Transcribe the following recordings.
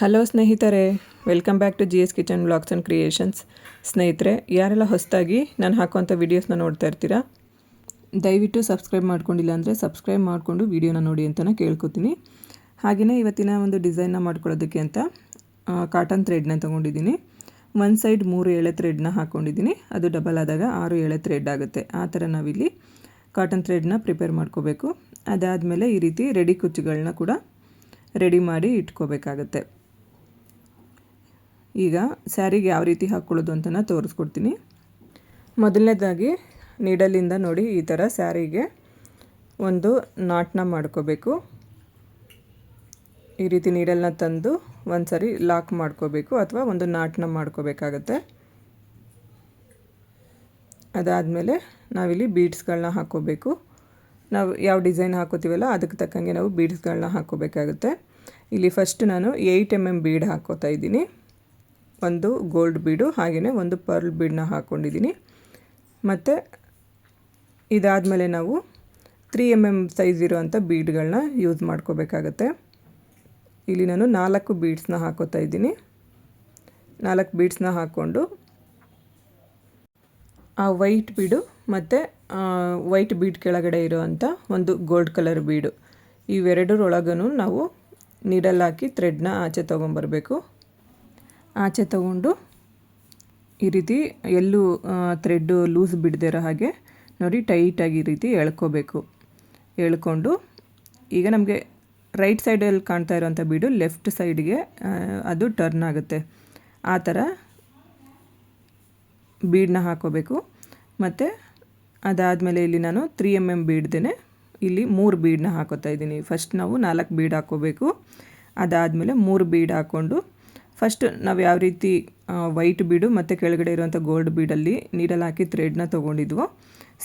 Hello ಸ್ನೇಹಿತರೆ, welcome back to GS kitchen vlogs and creations. ಸ್ನೇಹಿತರೆ, ಯಾರೆಲ್ಲ ಹೊಸದಾಗಿ ನಾನು ಹಾಕುವಂಥ ವೀಡಿಯೋಸ್ನ ನೋಡ್ತಾ ಇರ್ತೀರಾ, ದಯವಿಟ್ಟು ಸಬ್ಸ್ಕ್ರೈಬ್ ಮಾಡ್ಕೊಂಡಿಲ್ಲ ಅಂದರೆ ಸಬ್ಸ್ಕ್ರೈಬ್ ಮಾಡಿಕೊಂಡು ವೀಡಿಯೋನ ನೋಡಿ ಅಂತಲೇ ಕೇಳ್ಕೊತೀನಿ. ಹಾಗೆಯೇ ಇವತ್ತಿನ ಒಂದು ಡಿಸೈನ್ನ ಮಾಡ್ಕೊಳ್ಳೋದಕ್ಕೆ ಅಂತ ಕಾಟನ್ ಥ್ರೆಡ್ನ ತೊಗೊಂಡಿದ್ದೀನಿ. ಒಂದು ಸೈಡ್ 3 ಎಳೆ ಥ್ರೆಡ್ನ ಹಾಕ್ಕೊಂಡಿದ್ದೀನಿ. ಅದು ಡಬಲ್ ಆದಾಗ 6 ಎಳೆ ಥ್ರೆಡ್ ಆಗುತ್ತೆ. ಆ ಥರ ನಾವಿಲ್ಲಿ ಕಾಟನ್ ಥ್ರೆಡ್ನ ಪ್ರಿಪೇರ್ ಮಾಡ್ಕೋಬೇಕು. ಅದಾದಮೇಲೆ ಈ ರೀತಿ ರೆಡಿ ಕುಚ್ಚುಗಳನ್ನ ಕೂಡ ರೆಡಿ ಮಾಡಿ ಇಟ್ಕೋಬೇಕಾಗತ್ತೆ. ಈಗ ಸ್ಯಾರಿಗೆ ಯಾವ ರೀತಿ ಹಾಕ್ಕೊಳ್ಳೋದು ಅಂತ ತೋರಿಸ್ಕೊಡ್ತೀನಿ. ಮೊದಲನೇದಾಗಿ ನೀಡಲಿಂದ ನೋಡಿ ಈ ಥರ ಸ್ಯಾರಿಗೆ ಒಂದು ನಾಟ್ನ ಮಾಡ್ಕೋಬೇಕು. ಈ ರೀತಿ ನೀಡಲ್ನ ತಂದು ಒಂದು ಸರಿ ಲಾಕ್ ಮಾಡ್ಕೋಬೇಕು ಅಥವಾ ಒಂದು ನಾಟ್ನ ಮಾಡ್ಕೋಬೇಕಾಗತ್ತೆ. ಅದಾದಮೇಲೆ ನಾವಿಲ್ಲಿ ಬೀಡ್ಸ್ಗಳನ್ನ ಹಾಕ್ಕೋಬೇಕು. ನಾವು ಯಾವ ಡಿಸೈನ್ ಹಾಕೋತೀವಲ್ಲ ಅದಕ್ಕೆ ತಕ್ಕಂಗೆ ನಾವು ಬೀಡ್ಸ್ಗಳನ್ನ ಹಾಕ್ಕೋಬೇಕಾಗುತ್ತೆ. ಇಲ್ಲಿ ಫಸ್ಟ್ ನಾನು 8 mm ಬೀಡ್ ಹಾಕ್ಕೋತಾ ಇದ್ದೀನಿ. ಒಂದು ಗೋಲ್ಡ್ ಬೀಡು ಹಾಗೆಯೇ ಒಂದು ಪರ್ಲ್ ಬೀಡನ್ನ ಹಾಕ್ಕೊಂಡಿದ್ದೀನಿ. ಮತ್ತು ಇದಾದಮೇಲೆ ನಾವು 3 mm ಸೈಜ್ ಇರೋವಂಥ ಬೀಡ್ಗಳನ್ನ ಯೂಸ್ ಮಾಡ್ಕೋಬೇಕಾಗತ್ತೆ. ಇಲ್ಲಿ ನಾನು 4 ಬೀಡ್ಸ್ನ ಹಾಕೋತಾ ಇದ್ದೀನಿ. 4 ಬೀಡ್ಸ್ನ ಹಾಕ್ಕೊಂಡು ಆ ವೈಟ್ ಬೀಡು ಮತ್ತು ವೈಟ್ ಬೀಡ್ ಕೆಳಗಡೆ ಇರೋವಂಥ ಒಂದು ಗೋಲ್ಡ್ ಕಲರ್ ಬೀಡು, ಇವೆರಡರೊಳಗೂ ನಾವು ನೀಡಲ್ ಹಾಕಿ ಥ್ರೆಡ್ನ ಆಚೆ ತೊಗೊಂಬರಬೇಕು. ಆಚೆ ತಗೊಂಡು ಈ ರೀತಿ ಎಲ್ಲೂ ಥ್ರೆಡ್ಡು ಲೂಸ್ ಬಿಡದಿರೋ ಹಾಗೆ ನೋಡಿ ಟೈಟಾಗಿ ಈ ರೀತಿ ಎಳ್ಕೋಬೇಕು. ಎಳ್ಕೊಂಡು ಈಗ ನಮಗೆ ರೈಟ್ ಸೈಡಲ್ಲಿ ಕಾಣ್ತಾ ಇರೋವಂಥ ಬೀಡು ಲೆಫ್ಟ್ ಸೈಡ್ಗೆ ಅದು ಟರ್ನ್ ಆಗುತ್ತೆ. ಆ ಥರ ಬೀಡನ್ನ ಹಾಕೋಬೇಕು. ಮತ್ತು ಅದಾದಮೇಲೆ ಇಲ್ಲಿ ನಾನು 3 mm ಬೀಡ್ದೇ ಇಲ್ಲಿ 3 ಬೀಡನ್ನ ಹಾಕೋತಾ ಇದ್ದೀನಿ. ಫಸ್ಟ್ ನಾವು 4 ಬೀಡ್ ಹಾಕ್ಕೋಬೇಕು. ಅದಾದಮೇಲೆ 3 ಬೀಡ್ ಹಾಕ್ಕೊಂಡು ಫಸ್ಟ್ ನಾವು ಯಾವ ರೀತಿ ವೈಟ್ ಬೀಡು ಮತ್ತು ಕೆಳಗಡೆ ಇರುವಂಥ ಗೋಲ್ಡ್ ಬೀಡಲ್ಲಿ ನೀಡಲ್ ಹಾಕಿ ಥ್ರೆಡ್ನ ತೊಗೊಂಡಿದ್ವೋ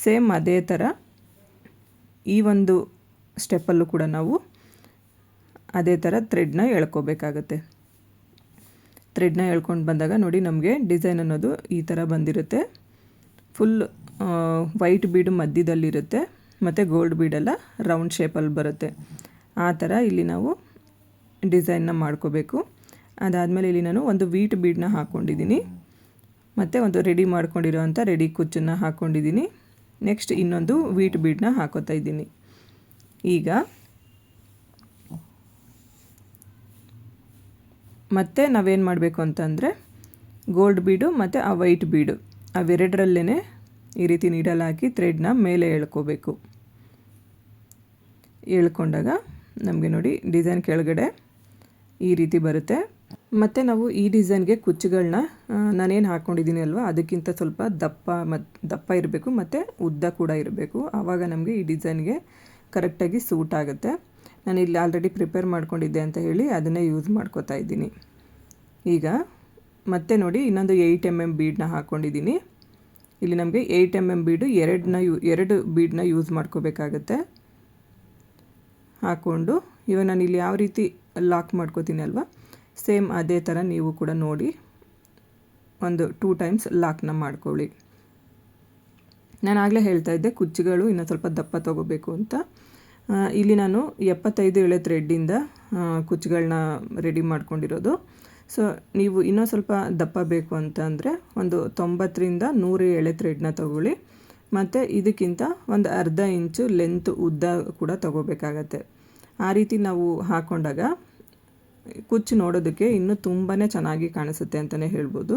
ಸೇಮ್ ಅದೇ ಥರ ಈ ಒಂದು ಸ್ಟೆಪ್ಪಲ್ಲೂ ಕೂಡ ನಾವು ಅದೇ ಥರ ಥ್ರೆಡ್ನ ಎಳ್ಕೋಬೇಕಾಗತ್ತೆ. ಥ್ರೆಡ್ನ ಎಳ್ಕೊಂಡು ಬಂದಾಗ ನೋಡಿ ನಮಗೆ ಡಿಸೈನ್ ಅನ್ನೋದು ಈ ಥರ ಬಂದಿರುತ್ತೆ. ಫುಲ್ ವೈಟ್ ಬೀಡು ಮಧ್ಯದಲ್ಲಿರುತ್ತೆ ಮತ್ತು ಗೋಲ್ಡ್ ಬೀಡೆಲ್ಲ ರೌಂಡ್ ಶೇಪಲ್ಲಿ ಬರುತ್ತೆ. ಆ ಥರ ಇಲ್ಲಿ ನಾವು ಡಿಸೈನ್ನ ಮಾಡ್ಕೋಬೇಕು. ಅದಾದಮೇಲೆ ಇಲ್ಲಿ ನಾನು ಒಂದು ವೀಟ್ ಬೀಡನ್ನ ಹಾಕ್ಕೊಂಡಿದ್ದೀನಿ ಮತ್ತು ಒಂದು ರೆಡಿ ಮಾಡ್ಕೊಂಡಿರೋವಂಥ ರೆಡಿ ಕುಚ್ಚನ್ನು ಹಾಕ್ಕೊಂಡಿದ್ದೀನಿ. ನೆಕ್ಸ್ಟ್ ಇನ್ನೊಂದು ವೀಟ್ ಬೀಡನ್ನ ಹಾಕೋತಾ ಇದ್ದೀನಿ. ಈಗ ಮತ್ತೆ ನಾವೇನು ಮಾಡಬೇಕು ಅಂತಂದರೆ ಗೋಲ್ಡ್ ಬೀಡು ಮತ್ತು ಆ ವೈಟ್ ಬೀಡು ಅವೆರಡರಲ್ಲೇ ಈ ರೀತಿ ನೀಡಲ್ ಹಾಕಿ ಥ್ರೆಡ್ನ ಮೇಲೆ ಎಳ್ಕೋಬೇಕು. ಎಳ್ಕೊಂಡಾಗ ನಮಗೆ ನೋಡಿ ಡಿಸೈನ್ ಕೆಳಗಡೆ ಈ ರೀತಿ ಬರುತ್ತೆ. ಮತ್ತು ನಾವು ಈ ಡಿಸೈನ್ಗೆ ಕುಚ್ಚುಗಳನ್ನ ನಾನೇನು ಹಾಕ್ಕೊಂಡಿದ್ದೀನಿ ಅಲ್ವಾ ಅದಕ್ಕಿಂತ ಸ್ವಲ್ಪ ದಪ್ಪ ಇರಬೇಕು ಮತ್ತು ಉದ್ದ ಕೂಡ ಇರಬೇಕು. ಆವಾಗ ನಮಗೆ ಈ ಡಿಸೈನ್ಗೆ ಕರೆಕ್ಟಾಗಿ ಸೂಟ್ ಆಗುತ್ತೆ. ನಾನು ಇಲ್ಲಿ ಆಲ್ರೆಡಿ ಪ್ರಿಪೇರ್ ಮಾಡ್ಕೊಂಡಿದ್ದೆ ಅಂತ ಹೇಳಿ ಅದನ್ನೇ ಯೂಸ್ ಮಾಡ್ಕೋತಾ ಇದ್ದೀನಿ. ಈಗ ಮತ್ತೆ ನೋಡಿ ಇನ್ನೊಂದು 8 mm ಬೀಡನ್ನ ಹಾಕ್ಕೊಂಡಿದ್ದೀನಿ. ಇಲ್ಲಿ ನಮಗೆ 8 mm ಬೀಡು 2 ಬೀಡನ್ನ ಯೂಸ್ ಮಾಡ್ಕೋಬೇಕಾಗತ್ತೆ. ಹಾಕ್ಕೊಂಡು ಇವಾಗ ನಾನು ಇಲ್ಲಿ ಯಾವ ರೀತಿ ಲಾಕ್ ಮಾಡ್ಕೋತೀನಿ ಅಲ್ವಾ ಸೇಮ್ ಅದೇ ಥರ ನೀವು ಕೂಡ ನೋಡಿ ಒಂದು 2 times ಲಾಕ್ನ ಮಾಡ್ಕೊಳ್ಳಿ. ನಾನು ಆಗಲೇ ಹೇಳ್ತಾ ಇದ್ದೆ ಕುಚ್ಚುಗಳು ಇನ್ನೂ ಸ್ವಲ್ಪ ದಪ್ಪ ತೊಗೋಬೇಕು ಅಂತ. ಇಲ್ಲಿ ನಾನು 75 ಎಳೆ ಥ್ರೆಡ್ಡಿಂದ ಕುಚ್ಚುಗಳನ್ನ ರೆಡಿ ಮಾಡ್ಕೊಂಡಿರೋದು. ಸೊ ನೀವು ಇನ್ನೂ ಸ್ವಲ್ಪ ದಪ್ಪ ಬೇಕು ಅಂತ ಅಂದರೆ ಒಂದು 90ರಿಂದ 100 ಎಳೆ ಥ್ರೆಡ್ನ ತೊಗೊಳ್ಳಿ. ಮತ್ತು ಇದಕ್ಕಿಂತ ಒಂದು ಅರ್ಧ ಇಂಚು ಲೆಂತ್ ಉದ್ದ ಕೂಡ ತೊಗೋಬೇಕಾಗತ್ತೆ. ಆ ರೀತಿ ನಾವು ಹಾಕ್ಕೊಂಡಾಗ ಕುಚ್ಚು ನೋಡೋದಕ್ಕೆ ಇನ್ನೂ ತುಂಬಾ ಚೆನ್ನಾಗಿ ಕಾಣಿಸುತ್ತೆ ಅಂತಲೇ ಹೇಳ್ಬೋದು.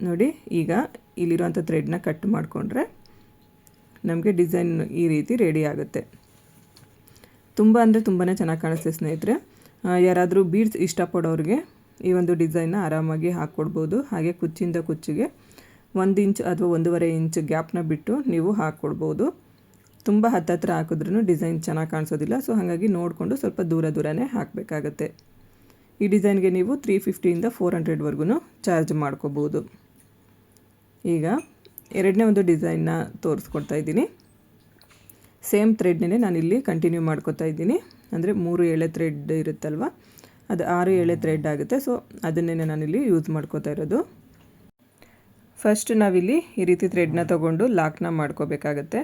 ನೋಡಿ ಈಗ ಇಲ್ಲಿರುವಂಥ ಥ್ರೆಡ್ನ ಕಟ್ ಮಾಡಿಕೊಂಡ್ರೆ ನಮಗೆ ಡಿಸೈನ್ ಈ ರೀತಿ ರೆಡಿ ಆಗುತ್ತೆ. ತುಂಬ ಅಂದರೆ ತುಂಬಾ ಚೆನ್ನಾಗಿ ಕಾಣಿಸುತ್ತೆ ಸ್ನೇಹಿತರೆ. ಯಾರಾದರೂ ಬೀಡ್ಸ್ ಇಷ್ಟಪಡೋರಿಗೆ ಈ ಒಂದು ಡಿಸೈನ್ನ ಆರಾಮಾಗಿ ಹಾಕ್ಕೊಡ್ಬೋದು. ಹಾಗೆ ಕುಚ್ಚಿಂದ ಕುಚ್ಚಿಗೆ 1 ಇಂಚ್ ಅಥವಾ 1.5 ಇಂಚ್ ಗ್ಯಾಪ್ನ ಬಿಟ್ಟು ನೀವು ಹಾಕ್ಕೊಡ್ಬೋದು. ತುಂಬ ಹತ್ತಿರ ಹಾಕಿದ್ರೂ ಡಿಸೈನ್ ಚೆನ್ನಾಗಿ ಕಾಣಿಸೋದಿಲ್ಲ. ಸೊ ಹಾಗಾಗಿ ನೋಡಿಕೊಂಡು ಸ್ವಲ್ಪ ದೂರನೇ ಹಾಕಬೇಕಾಗತ್ತೆ. ಈ ಡಿಸೈನ್ಗೆ ನೀವು 350ಇಂದ 400ವರೆಗೂ ಚಾರ್ಜ್ ಮಾಡ್ಕೋಬೋದು. ಈಗ ಎರಡನೇ ಒಂದು ಡಿಸೈನ್ನ ತೋರಿಸ್ಕೊಡ್ತಾ ಇದ್ದೀನಿ. ಸೇಮ್ ಥ್ರೆಡ್ನೇ ನಾನಿಲ್ಲಿ ಕಂಟಿನ್ಯೂ ಮಾಡ್ಕೋತಾ ಇದ್ದೀನಿ. ಅಂದರೆ 3 ಎಳೆ ಥ್ರೆಡ್ ಇರುತ್ತಲ್ವ ಅದು 6 ಎಳೆ ಥ್ರೆಡ್ ಆಗುತ್ತೆ. ಸೊ ಅದನ್ನೇ ನಾನಿಲ್ಲಿ ಯೂಸ್ ಮಾಡ್ಕೋತಾ ಇರೋದು. ಫಸ್ಟ್ ನಾವಿಲ್ಲಿ ಈ ರೀತಿ ಥ್ರೆಡ್ನ ತೊಗೊಂಡು ಲಾಕ್ನ ಮಾಡ್ಕೋಬೇಕಾಗತ್ತೆ.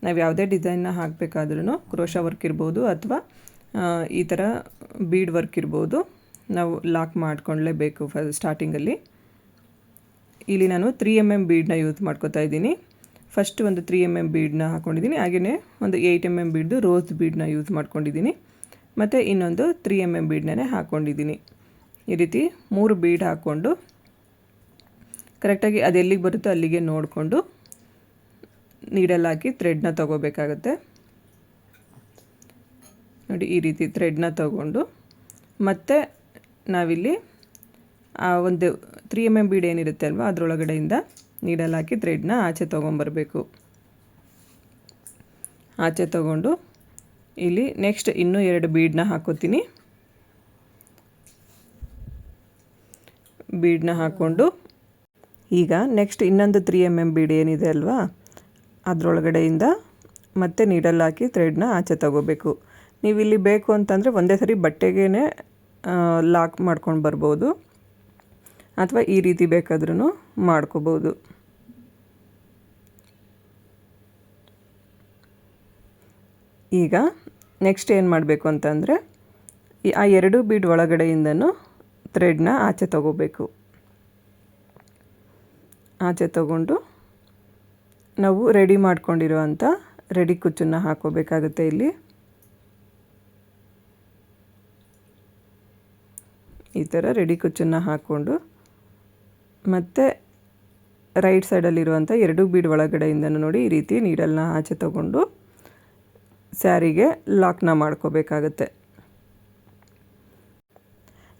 ನಾವು ಯಾವುದೇ ಡಿಸೈನ್ನ ಹಾಕಬೇಕಾದ್ರೂ ಕ್ರೋಶಾ ವರ್ಕ್ ಇರ್ಬೋದು ಅಥವಾ ಈ ಥರ ಬೀಡ್ ವರ್ಕ್ ಇರ್ಬೋದು, ನಾವು ಲಾಕ್ ಮಾಡ್ಕೊಳ್ಳೇಬೇಕು ಸ್ಟಾರ್ಟಿಂಗಲ್ಲಿ. ಇಲ್ಲಿ ನಾನು 3mm ಬೀಡನ್ನ ಯೂಸ್ ಮಾಡ್ಕೋತಾ ಇದ್ದೀನಿ. ಫಸ್ಟ್ ಒಂದು 3mm ಬೀಡನ್ನ ಹಾಕ್ಕೊಂಡಿದ್ದೀನಿ, ಹಾಗೆಯೇ ಒಂದು 8mm ಬೀಡ್ದು ರೋಸ್ ಬೀಡನ್ನ ಯೂಸ್ ಮಾಡ್ಕೊಂಡಿದ್ದೀನಿ, ಮತ್ತು ಇನ್ನೊಂದು 3mm ಬೀಡನ್ನೇ ಹಾಕ್ಕೊಂಡಿದ್ದೀನಿ. ಈ ರೀತಿ 3 ಬೀಡ್ ಹಾಕ್ಕೊಂಡು ಕರೆಕ್ಟಾಗಿ ಅದು ಎಲ್ಲಿಗೆ ಬರುತ್ತೋ ಅಲ್ಲಿಗೆ ನೋಡಿಕೊಂಡು ನೀಡಲ್ಲಿ ಹಾಕಿ ಥ್ರೆಡ್ನ ತೊಗೋಬೇಕಾಗತ್ತೆ. ನೋಡಿ, ಈ ರೀತಿ ಥ್ರೆಡ್ನ ತೊಗೊಂಡು ಮತ್ತೆ ನಾವಿಲ್ಲಿ ಆ ಒಂದು 3mm ಬೀಡ್ ಏನಿರುತ್ತೆ ಅಲ್ವಾ ಅದರೊಳಗಡೆಯಿಂದ ನೀಡಲ್ಲಿ ಹಾಕಿ ಥ್ರೆಡ್ನ ಆಚೆ ತೊಗೊಂಬರಬೇಕು. ಆಚೆ ತೊಗೊಂಡು ಇಲ್ಲಿ ನೆಕ್ಸ್ಟ್ ಇನ್ನೂ 2 ಬೀಡನ್ನ ಹಾಕೋತೀನಿ. ಬೀಡನ್ನ ಹಾಕ್ಕೊಂಡು ಈಗ ನೆಕ್ಸ್ಟ್ ಇನ್ನೊಂದು 3mm ಬೀಡ್ ಏನಿದೆ ಅಲ್ವಾ ಅದರೊಳಗಡೆಯಿಂದ ಮತ್ತೆ ನೀಡಲ್ಲಿ ಹಾಕಿ ಥ್ರೆಡ್ನ ಆಚೆ ತೊಗೋಬೇಕು. ನೀವು ಇಲ್ಲಿ ಬೇಕು ಅಂತಂದರೆ ಒಂದೇ ಸರಿ ಬಟ್ಟೆಗೇ ಲಾಕ್ ಮಾಡ್ಕೊಂಡು ಬರ್ಬೋದು, ಅಥವಾ ಈ ರೀತಿ ಬೇಕಾದ್ರೂ ಮಾಡ್ಕೋಬೋದು. ಈಗ ನೆಕ್ಸ್ಟ್ ಏನು ಮಾಡಬೇಕು ಅಂತಂದರೆ ಆ 2 ಬೀಡ್ ಒಳಗಡೆಯಿಂದನೂ ಥ್ರೆಡ್ನ ಆಚೆ ತೊಗೋಬೇಕು. ಆಚೆ ತೊಗೊಂಡು ನಾವು ರೆಡಿ ಮಾಡ್ಕೊಂಡಿರೋವಂಥ ರೆಡಿ ಕುಚ್ಚನ್ನು ಹಾಕೋಬೇಕಾಗುತ್ತೆ. ಇಲ್ಲಿ ಈ ಥರ ರೆಡಿ ಕುಚ್ಚನ್ನು ಹಾಕ್ಕೊಂಡು ಮತ್ತು ರೈಟ್ ಸೈಡಲ್ಲಿರುವಂಥ 2 ಬೀಡ್ ಒಳಗಡೆಯಿಂದನೂ ನೋಡಿ ಈ ರೀತಿ ನೀಡಲ್ನ ಆಚೆ ತೊಗೊಂಡು ಸ್ಯಾರಿಗೆ ಲಾಕ್ನ ಮಾಡ್ಕೋಬೇಕಾಗತ್ತೆ.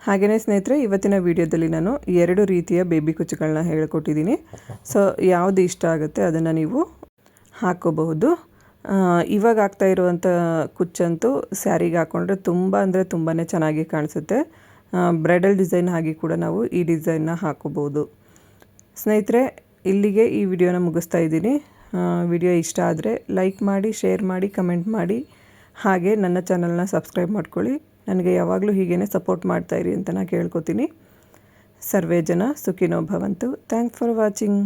ಹಾಗೆಯೇ ಸ್ನೇಹಿತರೆ, ಇವತ್ತಿನ ವಿಡಿಯೋದಲ್ಲಿ ನಾನು 2 ರೀತಿಯ ಬೇಬಿ ಕುಚ್ಚುಗಳನ್ನ ಹೇಳ್ಕೊಟ್ಟಿದ್ದೀನಿ. ಸೊ ಯಾವುದು ಇಷ್ಟ ಆಗುತ್ತೆ ಅದನ್ನು ನೀವು ಹಾಕ್ಕೋಬಹುದು. ಇವಾಗ ಆಗ್ತಾ ಇರುವಂಥ ಕುಚ್ಚಂತೂ ಸ್ಯಾರಿಗೆ ಹಾಕ್ಕೊಂಡ್ರೆ ತುಂಬ ಅಂದರೆ ತುಂಬಾ ಚೆನ್ನಾಗಿ ಕಾಣಿಸುತ್ತೆ. ಬ್ರೈಡಲ್ ಡಿಸೈನ್ ಆಗಿ ಕೂಡ ನಾವು ಈ ಡಿಸೈನ್ನ ಹಾಕೋಬಹುದು. ಸ್ನೇಹಿತರೆ, ಇಲ್ಲಿಗೆ ಈ ವಿಡಿಯೋನ ಮುಗಿಸ್ತಾ ಇದ್ದೀನಿ. ವಿಡಿಯೋ ಇಷ್ಟ ಆದರೆ ಲೈಕ್ ಮಾಡಿ, ಶೇರ್ ಮಾಡಿ, ಕಮೆಂಟ್ ಮಾಡಿ, ಹಾಗೆ ನನ್ನ ಚಾನಲ್ನ ಸಬ್ಸ್ಕ್ರೈಬ್ ಮಾಡ್ಕೊಳ್ಳಿ. ನನಗೆ ಯಾವಾಗಲೂ ಹೀಗೇ ಸಪೋರ್ಟ್ ಮಾಡ್ತಾಯಿರಿ ಅಂತ ನಾನು ಕೇಳ್ಕೊತೀನಿ. ಸರ್ವೇ ಜನ ಸುಖಿನೋ ಭವಂತು. Thanks for watching.